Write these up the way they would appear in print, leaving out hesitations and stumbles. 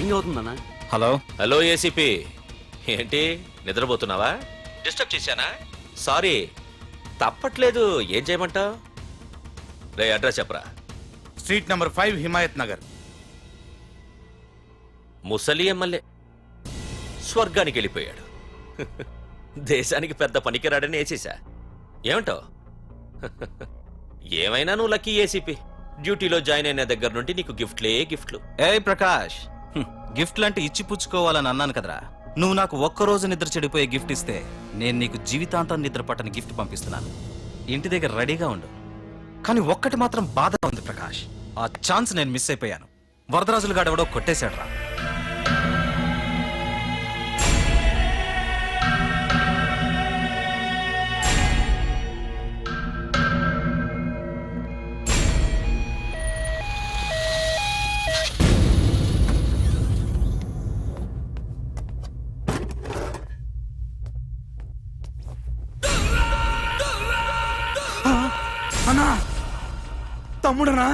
Ring అవుతుందన్నా. Hello hello ACP, ఏంటి నిద్రపోతున్నావా? Disturb చేశానా? Sorry, తప్పట్లేదు. ఏం చేయమంటావు? రే అడ్రస్ చెప్పరా. Street number 5 Himayat Nagar. ముసలి ఎమ్మెల్యే స్వర్గానికి వెళ్ళిపోయాడు. దేశానికి పెద్ద పనికిరాడని వేసేసా. ఏమంటావు? ఏమైనా నువ్వు లక్కీ ఏసీపీ. డ్యూటీలో జాయిన్ అయిన దగ్గర నుండి నీకు గిఫ్ట్లు. ఏ ప్రకాష్, గిఫ్ట్ అంటే ఇచ్చి పుచ్చుకోవాలని అన్నాను కదరా. నువ్వు నాకు ఒక్కరోజు నిద్ర చెడిపోయే గిఫ్ట్ ఇస్తే నేను నీకు జీవితాంతం నిద్ర పట్టని గిఫ్ట్ పంపిస్తున్నాను. ఇంటి దగ్గర రెడీగా ఉండు. కానీ ఒక్కటి మాత్రం బాధగా ఉంది ప్రకాష్, ఆ ఛాన్స్ నేను మిస్ అయిపోయాను. వరదరాజులు గాడెవడో కొట్టేశాడు రా. అన్నా, తమ్ముడనా?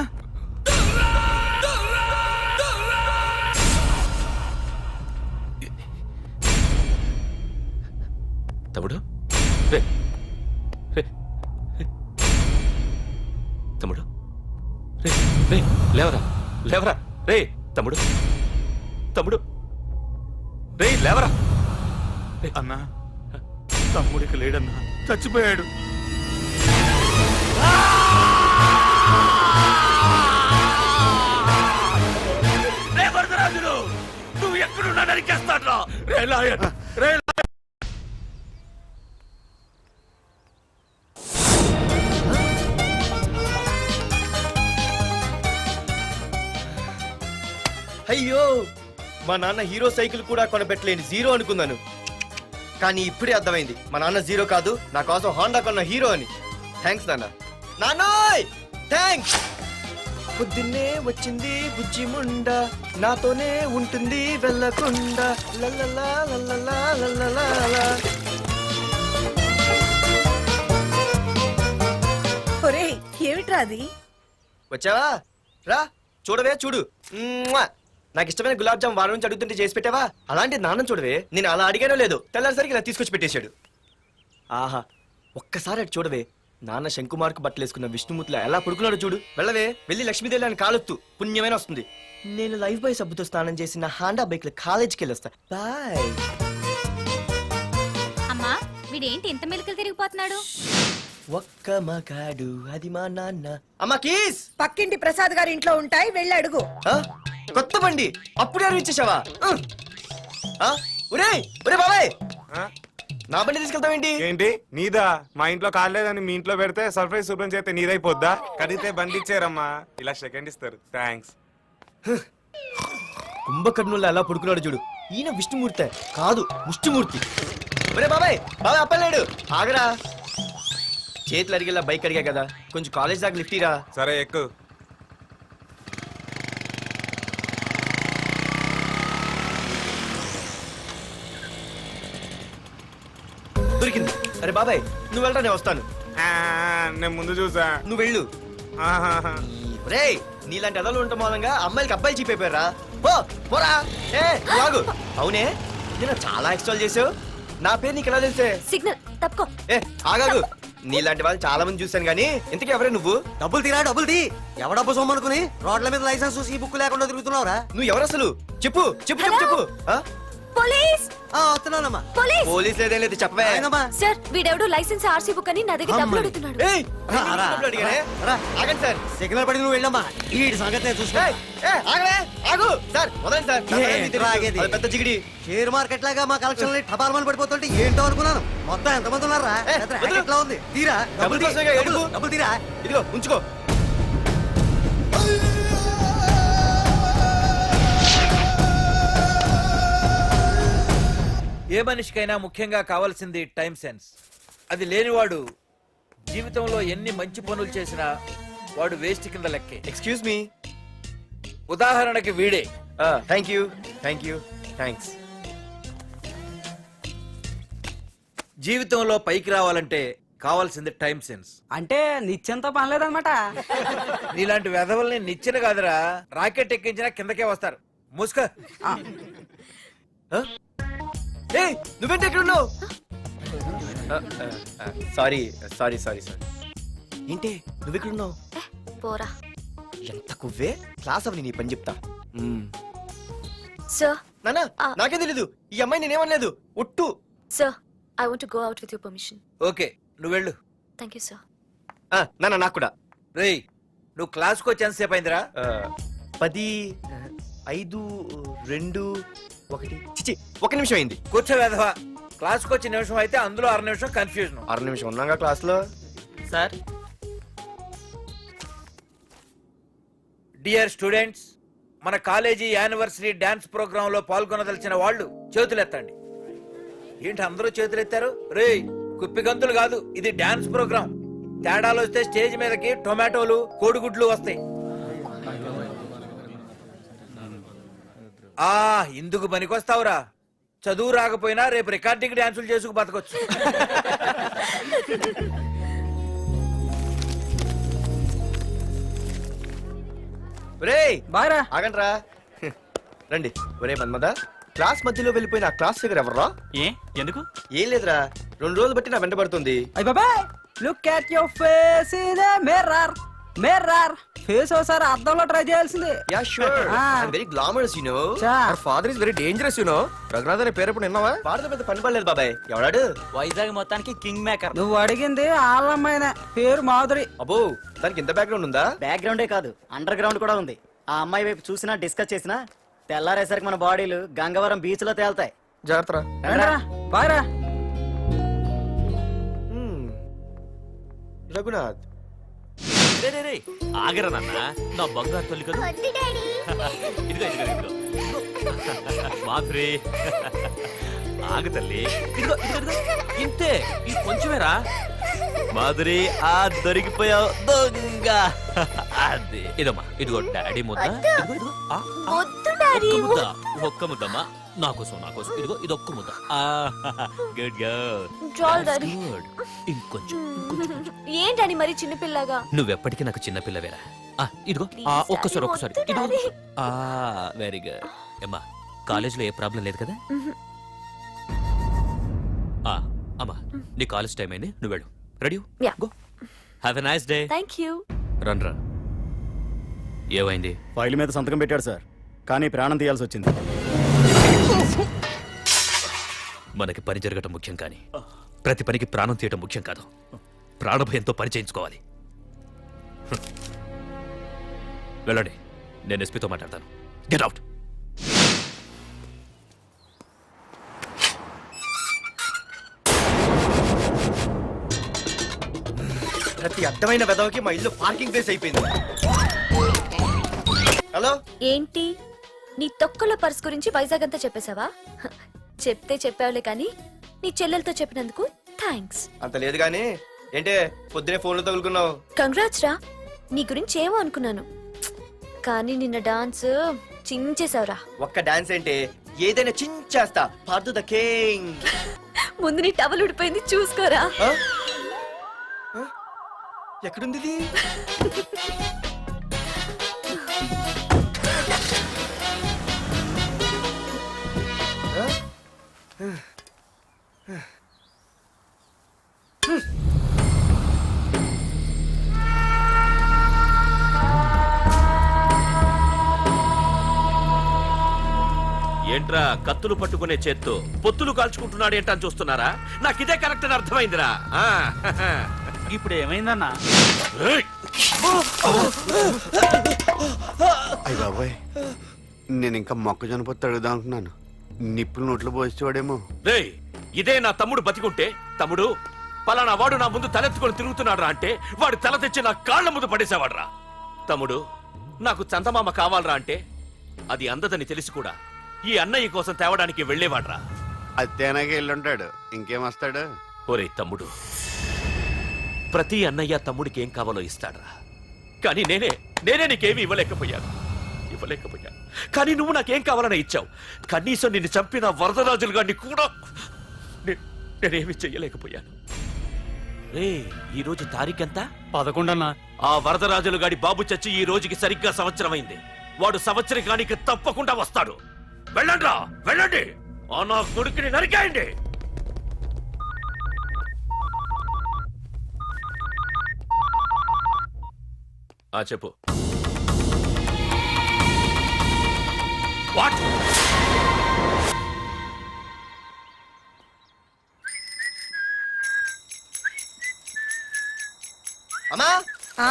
తమ్ముడు, రే రే తమ్ముడు, రే రే లేవరా లేవరా. రే తమ్ముడు, రే లేవరా. అన్నా, తమ్ముడికి లేడన్నా, చచ్చిపోయాడు. రే వరదరాజులు, నువ్వు ఎక్కడున్నా నరికేస్తాడ్రా. రే లాయర్, రే అయ్యో, మా నాన్న హీరో సైకిల్ కూడా కొనపెట్టలేని జీరో అనుకున్నాను. కానీ ఇప్పుడే అర్థమైంది, మా నాన్న జీరో కాదు, నా కోసం హోండా కొన్న హీరో అని. థ్యాంక్స్ నాన్న. నాన్నోయ్ థ్యాంక్స్. పొద్దున్నే వచ్చింది బుజ్జి ముండ, నాతోనే ఉంటుంది వెళ్ళకుండా. లల్లలా లల్లలా లల్లలా. ఒరేయ్, ఏమిట్రా అది? వచ్చావా? రా చూడవే, చూడు. మ్వా! నాకు ఇష్టమైన గులాబ్ జామ్ వారం నుంచి అడుగుతుంటే చేసి పెట్టావా? అలాంటి నాన్న చూడవే, నేను అలా అడిగానో లేదు, తెల్లారిసరికి ఇలా తీసుకొచ్చి పెట్టేశాడు. ఆహా, ఒక్కసారి అటు చూడవే, నాన్న శంకుమార్కు బట్టలు వేసుకున్న విష్ణుమూర్తిలా ఎలా పడుకున్నాడు చూడు. వెళ్ళవే, వెళ్ళి లక్ష్మీదేవి అని కాలొత్తు, పుణ్యమైన వస్తుంది. నేను లైఫ్ బాయ్ సబ్బుతో స్నానం చేసి నా హాండా బైక్ లో కాలేజీకి వెళ్ళొస్తా. బాయ్. అమ్మా, వీడేంటి ఇంత మెలికలు తిరిగిపోతున్నాడు? ఒక్క మగాడు అది మా నాన్న. అమ్మా కీస్ పక్కింటి ప్రసాద్ గారి ఇంట్లో ఉంటాయి, వెళ్ళి అడుగు. ఆ? కొత్త బండి అప్పుడే ఇచ్చేసావా? ఒరే ఒరే బాబాయ్, నా బండి తీసుకెళ్తావేంటి? ఏంటి నీదా? మా ఇంట్లో కాలేదని మీ ఇంట్లో పెడితే సర్ప్రైజ్ శుభ్రం చేస్తే నీదైపోద్దా? కడిగితే బండి ఇచ్చారమ్మా, ఇలా సెకండ్ ఇస్తారు. థ్యాంక్స్. కుంభకర్ణుల్లో ఎలా పడుకున్నాడు చూడు. ఈయన విష్ణుమూర్తి కాదు, ముష్టిమూర్తి. ఒరే బాబాయ్, బాబాయ్ అప్పలేడు, ఆగరా. చేతులు అడిగేలా బైక్ అడిగా కదా, కొంచెం కాలేజ్ దాకా లిఫ్ట్ ఇరా. సరే ఎక్కు. దొరికింది. అరే బాబాయ్, నువ్వు వెళ్ళరా, నేను వస్తాను. నేను ముందు చూసా. నువ్వు వెళ్ళు. ఆహాహా. రే, నీలాంటి ఎదలు ఉండటం మూలంగా అమ్మాయిలకి అబ్బాయిలు చీపైపోయారా? పోరా. ఏ ఆగు. అవునే, నేను చాలా ఎక్స్ట్రాల్ చేసావు. నా పేరు నీకు ఎలా తెలిసే? సిగ్నల్ తప్పుకో. ఏ ఆగాగు. నీలాంటి వాళ్ళు చాలా మంది చూశాను గానీ ఇంతకీ ఎవరే నువ్వు? డబ్బులు తీరా, డబ్బులు తీ. ఎవడబ్బు సొమ్మనుకుని రోడ్ల మీద లైసెన్స్ చూసి బుక్ లేకుండా తిరుగుతున్నావురా? నువ్వు ఎవరు అసలు? చెప్పు చెప్పు చెప్పు చెప్పు. పోలీస్! వస్తున్నానమ్మా. పోలీస్! పోలీస్ లేదేం లేదు, చెప్పవే. సార్, వీడెవడో లైసెన్స్ ఆర్సీ బుక్ అని నా దగ్గర డబ్బులు అడుగుతున్నాడు. ఏయ్, డబ్బులు అడిగానే? ఆగండి సార్. సిగ్నల్ పడి నువ్వు వెళ్ళమ్మా, ఈ సంగతి నేను చూసుకో. ఏయ్, ఆగలే, ఆగు. సార్ వదండి సార్, నా పేరు మీకు తెలుసు. ఆగేది. అది పెద్ద జిగిడి. షేర్ మార్కెట్ లాగా మా కలెక్షన్ టపాల్మని పడిపోతుంటే ఏంటో అనుకున్నాను. మొత్తం ఎంతమంది ఉన్నారా? ఎట్లా ఉంది? తీరా డబ్బులు కోసమేగా ఏడుపు. డబ్బులు తీరా. ఇదిగో ఉంచుకో. ఏ మనిషికైనా ముఖ్యంగా కావాల్సింది టైం సెన్స్. అది లేనివాడు జీవితంలో ఎన్ని మంచి పనులు చేసినా వాడు వేస్ట్ కింద లెక్కే. Excuse me. ఉదాహరణకి వీడే. Thank you, thank you, thanks. జీవితంలో పైకి రావాలంటే కావాల్సింది టైం సెన్స్. అంటే నిత్యంతో పనిలేదన్నమాట. నీలాంటి వెధవల్ని నిచ్చెన కాదురా, రాకెట్ ఎక్కించినా కిందకే వస్తారు. మూసుక ఏయ్ నువ్వేంటి ఎక్కడ ఉన్నావు? Sorry sorry sorry sorry. ఏంటి నువ్వు ఎక్కడ ఉన్నావు? పోరా ఎంత కువ్వే, క్లాస్ అవని నీ పని చెప్తా. సార్ నానా నాకే తెలీదు, ఈ అమ్మాయి నేనేమనలేదు ఒట్టు. Sir I want to go out with your permission. Okay నువ్వు వెళ్ళు. Thank you sir. నానా నాకు కూడా. రేయ్ నువ్వు క్లాస్కి వచ్చి ఎంతసేపు అయిందిరా? 10, 5, 2, 1 చిచి 1 నిమిషం అయింది. కూర్చో వేధవా. క్లాస్కి వచ్చి నిమిషం అయితే అందులో 6 నిమిషం కన్ఫ్యూజన్. 6 నిమిషం ఉన్నాగా క్లాస్ లో. సార్ డియర్ స్టూడెంట్స్, మన కాలేజీ యానివర్సరీ డాన్స్ ప్రోగ్రామ్ లో పాల్గొనదలిచిన వాళ్ళు చేతులెత్తండి. ఏంటి అందరూ చేతులెత్తారు? రేయ్ కుప్పి గంతులు కాదు, ఇది డాన్స్ ప్రోగ్రామ్. తేడాలు వస్తే స్టేజ్ మీదకి టొమాటోలు కోడిగుడ్లు వస్తాయి. ఇందుకు పనికొస్తావురా. చదువు రాకపోయినా రేపు రికార్డింగ్ డాన్సులు చేసుకు బతకొచ్చు. ఒరేయ్ బాగా ఆగండ్రా. రండి. ఒరే మన్మద, క్లాస్ మధ్యలో వెళ్ళిపోయిన ఆ క్లాస్ ఫిగర్ ఎవర్రా? ఏ ఎందుకు? ఏం లేదురా, 2 రోజులు బట్టి నా వెంట పడుతుంది. అయ్య బాబాయ్, look at your face in a mirror. Mirror face ఒకసారి అద్దంలో ట్రై చేయాల్సింది. Yeah sure, I'm very glamorous you know. Our father is very dangerous you know. Raghunath అనే పేరు ఎప్పుడు విన్నావా? వాడితో పెద్ద పని పడలేదు బాబాయ్. ఎవడాడు? వైజాగ్ మొత్తానికి కింగ్ మేకర్. నువ్వు అడిగింది ఆళ్ళమ్మైన పేరు మాధురి. అబ్బో, దానికి ఇంత బ్యాక్గ్రౌండ్ ఉందా? బ్యాక్గ్రౌండే కాదు, అండర్ గ్రౌండ్ కూడా ఉంది. ఆ అమ్మాయి వైపు చూసినా డిస్కస్ చేసినా తెల్లారేసరికి మన బాడీలు గంగవరం బీచ్ లో తేల్తాయి. జాగ్రత్త. బాగా రఘునాథ్ ఆగరా నాన్న, నా బంగారు తల్లి కదా. ఇదిగో ఇదిగో ఇదిగో మాధురి, ఆగు తల్లి. ఇదిగో ఇదిగో ఇదిగో, ఇంతే, ఈ కొంచెమేరా. మాధురి, దొరికిపోయావు దొంగ. అదే ఇదమ్మా, ఇదిగో డాడీ ముద్ద. ఇదిగో ఇదిగో, వద్దు డాడీ. ఒక్క ముద్దమ్మా, నాకోసం నాకోసం. ఇదిగో ఇదొక్క ముద్ద. Good girl. చాలు డాడీ. గుడ్. ఇంకొంచెం. ఏంటని మరి చిన్నపిల్లగా? నువ్వెప్పటికీ నాకు చిన్న పిల్లవేరా. ఇదిగో Please, ఒక్కసారి daddy, ఒక్కసారి. వద్దు, ఇదిగో daddy. Very good. అమ్మా కాలేజీలో ఏ ప్రాబ్లం లేదు కదా? అమ్మా నీ కాలేజ్ టైం అయింది, నువ్వు వెళ్ళు. Ready? Yeah. Go. Have a nice day. Thank you. రా. ఏమైంది? ఫైల్ మీద సంతకం పెట్టాడు సార్, కానీ ప్రాణం తీయాల్సి వచ్చింది. మనకి పని జరగటం ముఖ్యం, కానీ ప్రతి పనికి ప్రాణం తీయటం ముఖ్యం కాదు. ప్రాణభయంతో పని చేయించుకోవాలి. వెళ్ళండి, నేను ఎస్పీతో మాట్లాడతాను. Get out. ప్రతి అర్థమైన వెదవకి మా ఇల్లు పార్కింగ్ ప్లేస్ అయిపోయింది. హలో, ఏంటి నీ తొక్కల పర్స్ గురించి వైజాగ్ అంతా చెప్పేశావా? చెప్తే చెప్పావులే కానీ నీ చెల్లెలతో చెప్పినందుకు థ్యాంక్స్. అంత లేదు గానీ ఏంటే పొద్దునే ఫోన్లో తగులుకున్నావు? కంగ్రాట్స్ రా. నీ గురించి ఏమో అనుకున్నాను, కానీ నిన్న డాన్స్ చించేశావురా. ఒక్క డాన్స్ ఏంటి, ఏదైనా చించేస్తా. Pardhu the king. ముందు నీ టవల్ ఉడిపోయింది, చూసుకోరా. ఎక్కడుంది ఇది? ఏంట్రా కత్తులు పట్టుకునే చేత్తో పొత్తులు కాల్చుకుంటున్నాడు ఏంటని చూస్తున్నారా? నాకు ఇదే కరెక్ట్ అని అర్థమైందిరా. ఇప్పుడు ఏమైందన్నా? అయ్య బాబాయ్, నేను ఇంకా మొక్కజొన్న పొత్తు అడుగుదాం అనుకున్నాను. నిప్పులు నోట్లో పోసేవాడేమో. రేయ్, ఇదే నా తమ్ముడు బతికుంటే, తమ్ముడు పలానా వాడు నా ముందు తలెత్తుకొని తిరుగుతున్నాడు రా అంటే వాడు తల తెచ్చి నా కాళ్ళ ముందు పడేసేవాడ్రా. తమ్ముడు నాకు చందమామ కావాలరా అంటే అది అందదని తెలిసి కూడా ఈ అన్నయ్య కోసం తేవడానికి వెళ్లేవాడ్రా. అత్తేనాగే వెళ్ళుంటాడు, ఇంకేం వస్తాడు? ఒరే తమ్ముడు, ప్రతి అన్నయ్య తమ్ముడికి ఏం కావాలో ఇస్తాడ్రా. కానీ నేనే నీకేమీ ఇవ్వలేకపోయాను. కానీ నువ్వు నాకేం కావాలని ఇచ్చావు. కనీసం నిన్ను చంపిన వరదరాజులు గారిని కూడా నేనేమి చెయ్యలేకపోయాను. రే, ఈ రోజు తారీఖెంత? 11 అన్నా. ఆ వరదరాజులు గాడి బాబు చచ్చి ఈ రోజుకి సరిగ్గా సంవత్సరం అయింది. వాడు సంవత్సరికానికి తప్పకుండా వస్తాడు. వెళ్ళండ్రా, వెళ్ళండి. ఆ నా కొడుకుని నరికేయండి. చెప్పు. వాట్? అమ్మా, ఆ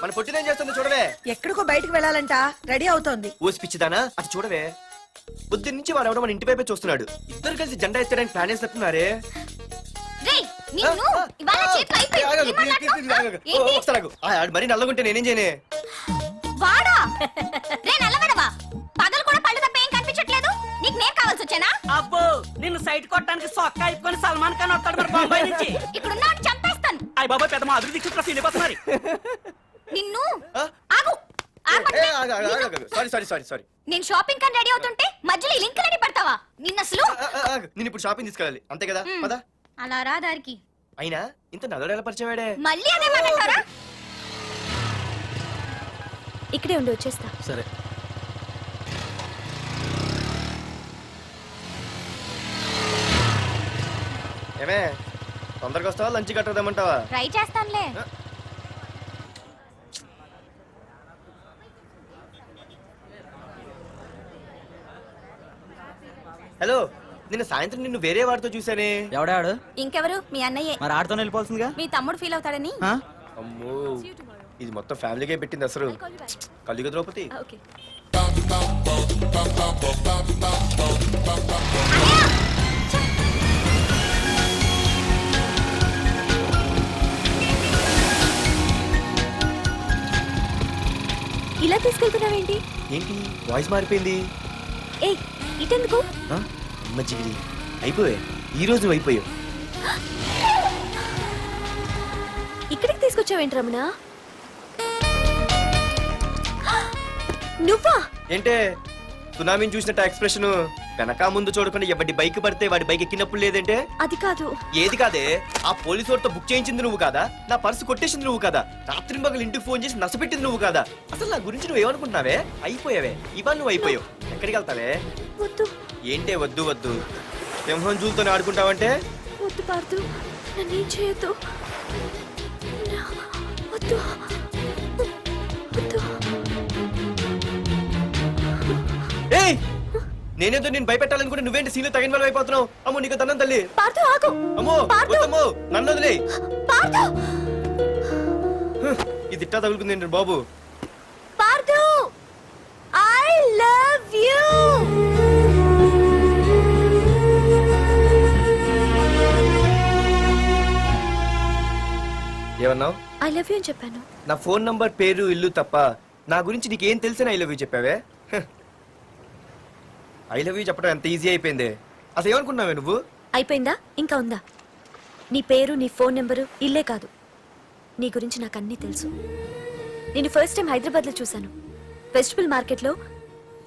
మన పొట్టినేం చేస్తుంది చూడవే. ఎక్కడికో బయటకు వెళ్ళాలంట, రెడీ అవుతోంది. ఊసి పిచ్చిదానా, అది చూడవే. పొద్దున్న నుంచి వాడు ఎవడో మన ఇంటి వైపే చూస్తున్నాడు. ఇద్దరు కలిసి జెండా ఎత్తడానికి ప్లాన్ వేస్తున్నట్టున్నారే. మరి నల్లగుంటే నేనేం చేయనే. వాడా రే నల్లవడవా, పగలు కూడా పళ్ళు తప్ప ఏం కనిపించట్లేదు. నీకు నేను కావాల్సి వచ్చానా? అబ్బో నిన్ను సైట్ కొట్టడానికి సొక్క అయిపోయి సల్మాన్ ఖాన్ వస్తాడు మరి బొంబాయి నుంచి. ఇక్కడ ఉన్నవాడు చంపేస్తాను. అయ్య బాబా పెద్ద మా అభివృద్ధి చుట్టూ సీనిపోతున్నారు. నిన్ను ఆ? ఆగు సారీ. నేను షాపింగ్ కని రెడీ అవుతుంటే మధ్యలో ఈ లింకులని పడతావా? నిన్న అసలు నేను ఇప్పుడు షాపింగ్ తీసుకెళ్ళాలి అంతే కదా. పదా. అలా రా దారికి. అయినా ఇంత నల్లడు ఎలా పరిచయం వాడే. మళ్ళీ అదే మాట్లాడతారా? ఇక్కడే ఉండి వచ్చేస్తా. సరే ఏమే తొందరగా వస్తావా, లంచ్ కట్టదామంటావా? ట్రై చేస్తానులే. హలో, నిన్న సాయంత్రం నిన్ను వేరే వాడితో చూసానే. ఎవడాడు? ఇంకెవరు? మీ అన్నయ్యే. మరి ఆడుతో వెళ్ళిపోవాల్సిందిగా. మీ తమ్ముడు ఫీల్ అవుతాడని. అమ్మో, ఇది మొత్తం ఫ్యామిలీకే పెట్టింది అసలు. కలియుగ ద్రౌపది. ఓకే. ఇలా తీసుకెళ్తున్నావేంటి? ఏంటి వాయిస్ మారిపోయింది? ఏయ్ ఇటెందుకు? మజ్జిగిరి అయిపోయా, ఈ రోజు అయిపోయావు. ఇక్కడికి తీసుకొచ్చావేంటి రమణ? నువ్వా? ఏంటే సునామీని చూసినట్టు ఎక్స్ప్రెషన్. వెనక ముందు చూడకుండా ఎవడి బైక్ పడితే వాడి బైక్ ఎక్కినప్పుడు లేదంటే. అది కాదు. ఏది కాదే, ఆ పోలీసు వాడితో బుక్ చేయించింది నువ్వు కాదా? నా పర్సు కొట్టేసింది నువ్వు కాదా? రాత్రి మగలు ఇంటికి ఫోన్ చేసి నసపెట్టింది నువ్వు కాదా? అసలు నా గురించి నువ్వు ఏమనుకుంటున్నావే? అయిపోయావే, ఇవాళ నువ్వు అయిపోయావు. ఎక్కడికి వెళ్తావే? వద్దు ఏంటే వద్దు వద్దు, సింహం జూలతో ఆడుకుంటావంటే? వద్దు పార్దు, నన్నేం చేయొద్దు. వద్దు వద్దు. ఏయ్, నేనేదో నేను భయపెట్టాలనుకుంటే నువ్వేంటి సీన్లో తగిన వాళ్ళు అయిపోతున్నావు. అమ్మో నీకు దండం తల్లి. పార్దు ఆగు. అమ్మో వద్దమ్మో, నన్ను వదిలే. పార్దు ఇది ఇట్టా తగులుకుంది బాబు. Pardu, I love you. ఏమన్నావు? ఐ లవ్ యూ అని చెప్పాను. నా ఫోన్ నంబర్, పేరు, ఇల్లు తప్ప నా గురించి నీకేం తెలిసిన ఐ లవ్ యూ చెప్పావే? ఐ లవ్ యూ చెప్పడం ఎంత ఈజీ అయిపోయింది. అసలు ఏమనుకున్నావే నువ్వు? అయిపోయిందా? ఇంకా ఉందా? నీ పేరు, నీ ఫోన్ నెంబరు, ఇల్లే కాదు, నీ గురించి నాకు అన్నీ తెలుసు. నేను ఫస్ట్ టైం హైదరాబాద్ లో చూశాను, వెజిటబుల్ మార్కెట్ లో.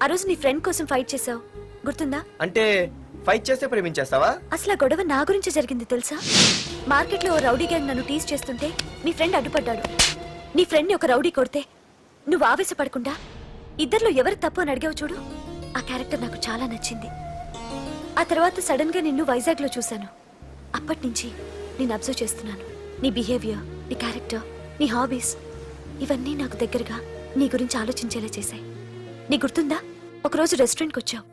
ఆ రోజు నీ ఫ్రెండ్ కోసం ఫైట్ చేసావు, గుర్తుందా? అంటే ఫైట్ చేస్తే ప్రేమించేస్తావా? అసలు ఆ గొడవ నా గురించి జరిగింది తెలుసా? మార్కెట్ లో ఓ రౌడీ గ్యాంగ్ నన్ను టీజ్ చేస్తుంటే నీ ఫ్రెండ్ అడ్డుపడ్డాడు. నీ ఫ్రెండ్ ని ఒక రౌడీ కొడితే నువ్వు ఆవేశపడకుండా ఇద్దరిలో ఎవరు తప్పు అని అడిగావు చూడు, ఆ క్యారెక్టర్ నాకు చాలా నచ్చింది. ఆ తర్వాత సడన్ గా నిన్ను వైజాగ్ లో చూశాను. అప్పటి నుంచి నేను అబ్జర్వ్ చేస్తున్నాను. నీ బిహేవియర్, నీ క్యారెక్టర్, నీ హాబీస్, ఇవన్నీ నాకు దగ్గరగా నీ గురించి ఆలోచించేలా చేశాయి. నీ గుర్తుందా, ఒకరోజు రెస్టారెంట్కి వచ్చావు.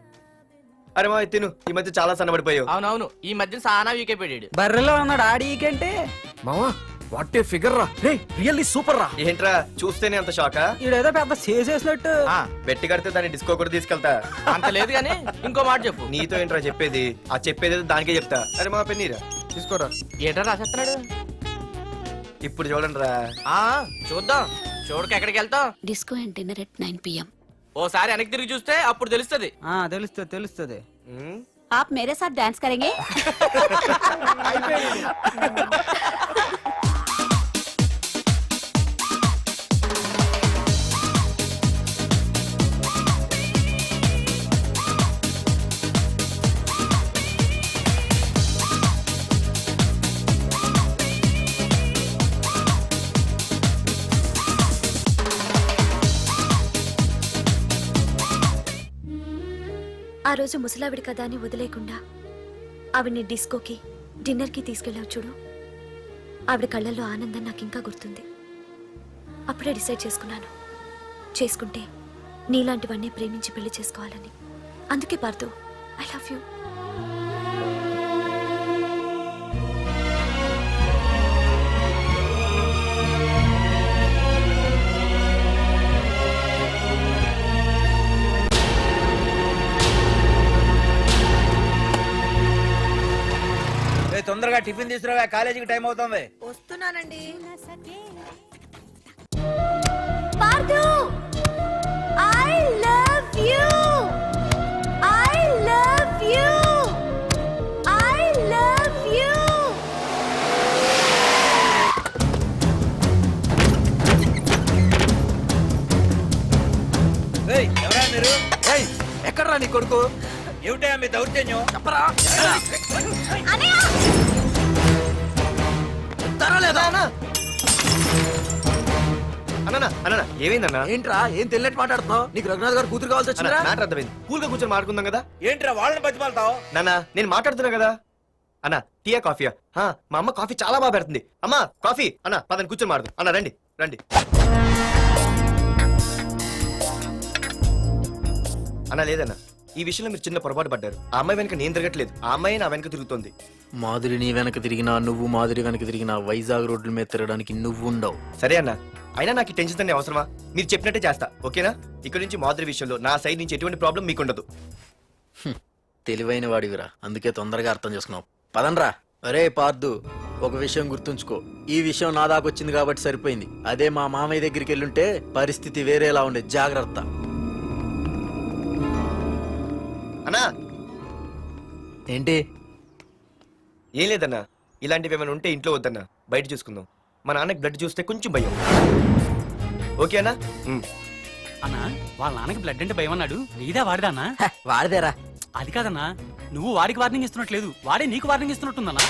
అరే మా తిను, ఈ మధ్య చాలా సన్నబడిపోయావు. అవునవును, ఈ మధ్య సానా వీకే పెట్టాడు. బర్రెలో ఉన్నాడు ఆడికంటే. మావా వాట్ ఏ ఫిగర్ రా, రే రియల్లీ సూపర్ రా. ఏంట్రా చూస్తేనే అంత షాకా? ఈడేదో పెద్ద చేసేసినట్టు. బెట్టి కడితే దాన్ని డిస్కో కూడా తీసుకెళ్తా. అంత లేదు కానీ ఇంకో మాట చెప్పు. నీతో ఏంట్రా చెప్పేది? ఆ చెప్పేది దానికే చెప్తా. అరే మా పెన్నీరా తీసుకోరా. ఏటా రాసేస్తున్నాడు? ఇప్పుడు చూడండి రా. చూద్దాం, చూడక ఎక్కడికి వెళ్తాం? Disco and dinner at 9 PM. ఓసారి వెనక్కి తిరిగి చూస్తే అప్పుడు తెలుస్తుంది. తెలుస్తుంది. आप मेरे साथ डांस करेंगे? ఆ రోజు ముసలావిడి కదా అని వదిలేకుండా ఆవిడ్ని డిస్కోకి డిన్నర్కి తీసుకెళ్ళావు చూడు, ఆవిడ కళ్ళల్లో ఆనందం నాకు ఇంకా గుర్తుంది. అప్పుడే డిసైడ్ చేసుకుంటే నీలాంటివన్నీ ప్రేమించి పెళ్లి చేసుకోవాలని. అందుకే పార్థు, ఐ లవ్ యూ. తొందరగా టిఫిన్ తీసుకురా, కాలేజీకి టైం అవుతుంది. వస్తున్నానండి. Partha, I love you, I love you, I love you. ఎవరా మీరు? ఎక్కడరా నీ కొడుకు? ఏమిటా మీ దౌర్జన్యం? చెప్పరా? అనయ్య, అన్నా ఏమైందన్నా? ఏంట్రా ఏం తెలియట్ మాట్లాడుతున్నావు? నీకు రఘునాథ్ గారు కూతురు కావాల్సి వచ్చిందా? మ్యాటర్ అర్థమైంది. కూల్ గా కూర్చొని మాట్లాడుకుందాం కదా. ఏంట్రా వాళ్ళని బతిమాలతావు? నాన్న నేను మాట్లాడుతున్నా కదా. అన్నా టీయా కాఫీయా? మా అమ్మ కాఫీ చాలా బాగా పెడుతుంది. అమ్మా కాఫీ. అన్నా పదని కూర్చొని మాడదు. అన్నా రండి రండి. అన్నా లేదన్నా, ఈ విషయంలో మీరు చిన్న పొరపాటు పడ్డారు. ఆ అమ్మాయి వెనక నేను తిరగట్లేదు, ఆ అమ్మాయి నా వెనక తిరుగుతుంది. మాధురి నీ వెనక తిరిగినా, నువ్వు మాధురి వెనక తిరిగినా వైజాగ్ రోడ్ల మీద తిరగడానికి నువ్వు ఉండవు. సరే అన్నా, అయినా నాకు ఈ టెన్షన్ అనే అవసరమా? మీరు చెప్పినట్టే చేస్తా, ఓకేనా? ఇక్కడ నుంచి మాధురి విషయంలో నా సైడ్ నుంచి ఎటువంటి ప్రాబ్లం మీకు ఉండదు. తెలివైన వాడివిరా, అందుకే తొందరగా అర్థం చేసుకున్నావు. పదండ్రా. అరే పార్దు, ఒక విషయం గుర్తుంచుకో, ఈ విషయం నా దాకొచ్చింది కాబట్టి సరిపోయింది. అదే మా మామయ్య దగ్గరికి వెళ్ళుంటే పరిస్థితి వేరేలా ఉండేది. జాగ్రత్త. అన్నా ఏంటి? ఏం లేదన్నా, ఇలాంటివి ఏమైనా ఉంటే ఇంట్లో వద్దన్నా, బయట చూసుకుందాం. మా నాన్నకి బ్లడ్ చూస్తే కొంచెం భయం. ఓకే అన్నా? అన్నా వాళ్ళ నాన్నకి బ్లడ్ అంటే భయం అన్నాడు, నీదా వాడిదా అన్నా? వాడిదేరా. అది కాదన్నా, నువ్వు వాడికి వార్నింగ్ ఇస్తున్నట్లేదు, వాడే నీకు వార్నింగ్ ఇస్తున్నట్టుందన్నా.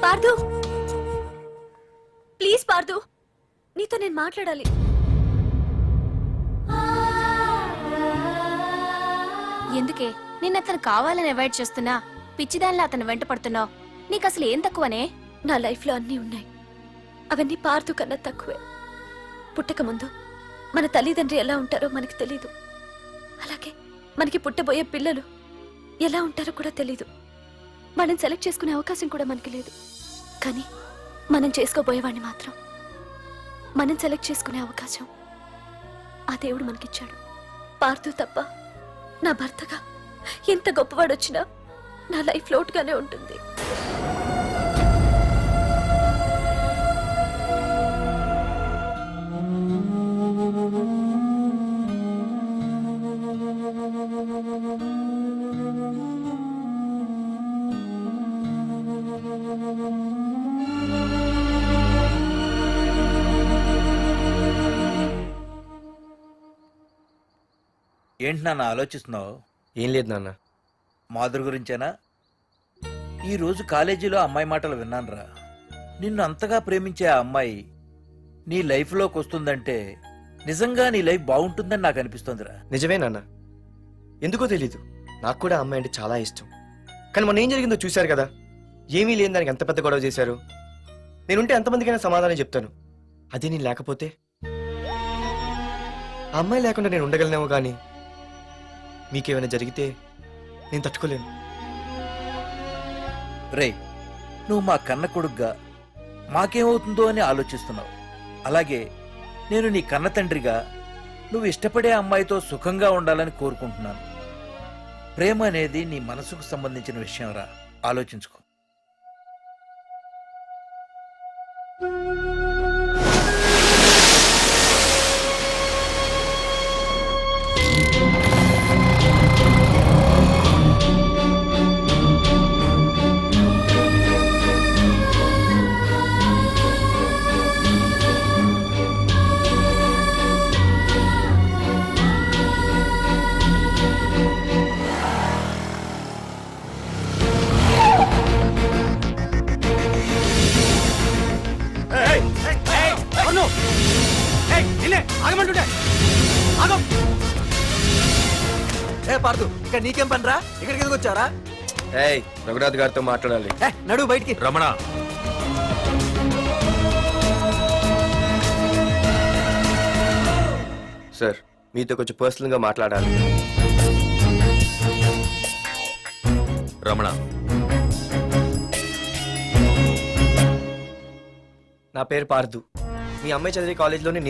పార్థు, ప్లీజ్ పార్థు, నీతో నేను మాట్లాడాలి. ఎందుకే నిన్న అతను కావాలని అవాయిడ్ చేస్తున్నా, పిచ్చిదానిలా అతను వెంట పడుతున్నావు? నీకు అసలు ఏం తక్కువనే? నా లైఫ్లో అన్నీ ఉన్నాయి, అవన్నీ పార్థు కన్నా తక్కువే. పుట్టక ముందు మన తల్లిదండ్రి ఎలా ఉంటారో మనకి తెలీదు, అలాగే మనకి పుట్టబోయే పిల్లలు ఎలా ఉంటారో కూడా తెలీదు. మనం సెలెక్ట్ చేసుకునే అవకాశం కూడా మనకి లేదు. కానీ మనం చేసుకోబోయేవాడిని మాత్రం మనం సెలెక్ట్ చేసుకునే అవకాశం ఆ దేవుడు మనకిచ్చాడు. పార్థు తప్ప నా భర్తగా ఎంత గొప్పవాడొచ్చినా నా లైఫ్ లోటుగానే ఉంటుంది. ఏంటి నాన్న ఆలోచిస్తున్నావు? ఏం లేదు నాన్న. మాధురి గురించేనా? ఈ రోజు కాలేజీలో అమ్మాయి మాటలు విన్నానురా. నిన్ను అంతగా ప్రేమించే ఆ అమ్మాయి నీ లైఫ్లోకి వస్తుందంటే నిజంగా నీ లైఫ్ బాగుంటుందని నాకు అనిపిస్తోందిరా. నిజమే నాన్న, ఎందుకో తెలీదు, నాకు కూడా అమ్మాయి అంటే చాలా ఇష్టం. కానీ మొన్న ఏం జరిగిందో చూశారు కదా. ఏమీ లేని దానికి ఎంత పెద్ద గొడవ చేశారు. నేనుంటే ఎంతమందికైనా సమాధానం చెప్తాను. అదే నేను లేకపోతే, ఆ అమ్మాయి లేకుండా నేను ఉండగలనేమో, కానీ మీకేమైనా జరిగితే నేను తట్టుకోలేను. రే, నువ్వు మా కన్న కొడుగ్గా మాకేమవుతుందో అని ఆలోచిస్తున్నావు. అలాగే నేను నీ కన్న తండ్రిగా నువ్వు ఇష్టపడే అమ్మాయితో సుఖంగా ఉండాలని కోరుకుంటున్నాను. ప్రేమ అనేది నీ మనసుకు సంబంధించిన విషయం రా, ఆలోచించుకో. ఏ పార్దు ఇక్కడ నీకేం పనిరా? ఇక్కడికి ఎందుకు వచ్చారా? ఏయ్ రఘునాథ్ గారితో మాట్లాడాలి. నడు బయటికి. రమణ, సార్ మీతో కొంచెం పర్సనల్ గా మాట్లాడాలి. రమణ, నా పేరు పార్దు. మీ అమ్మాయి చదివే కాలేజ్లోనే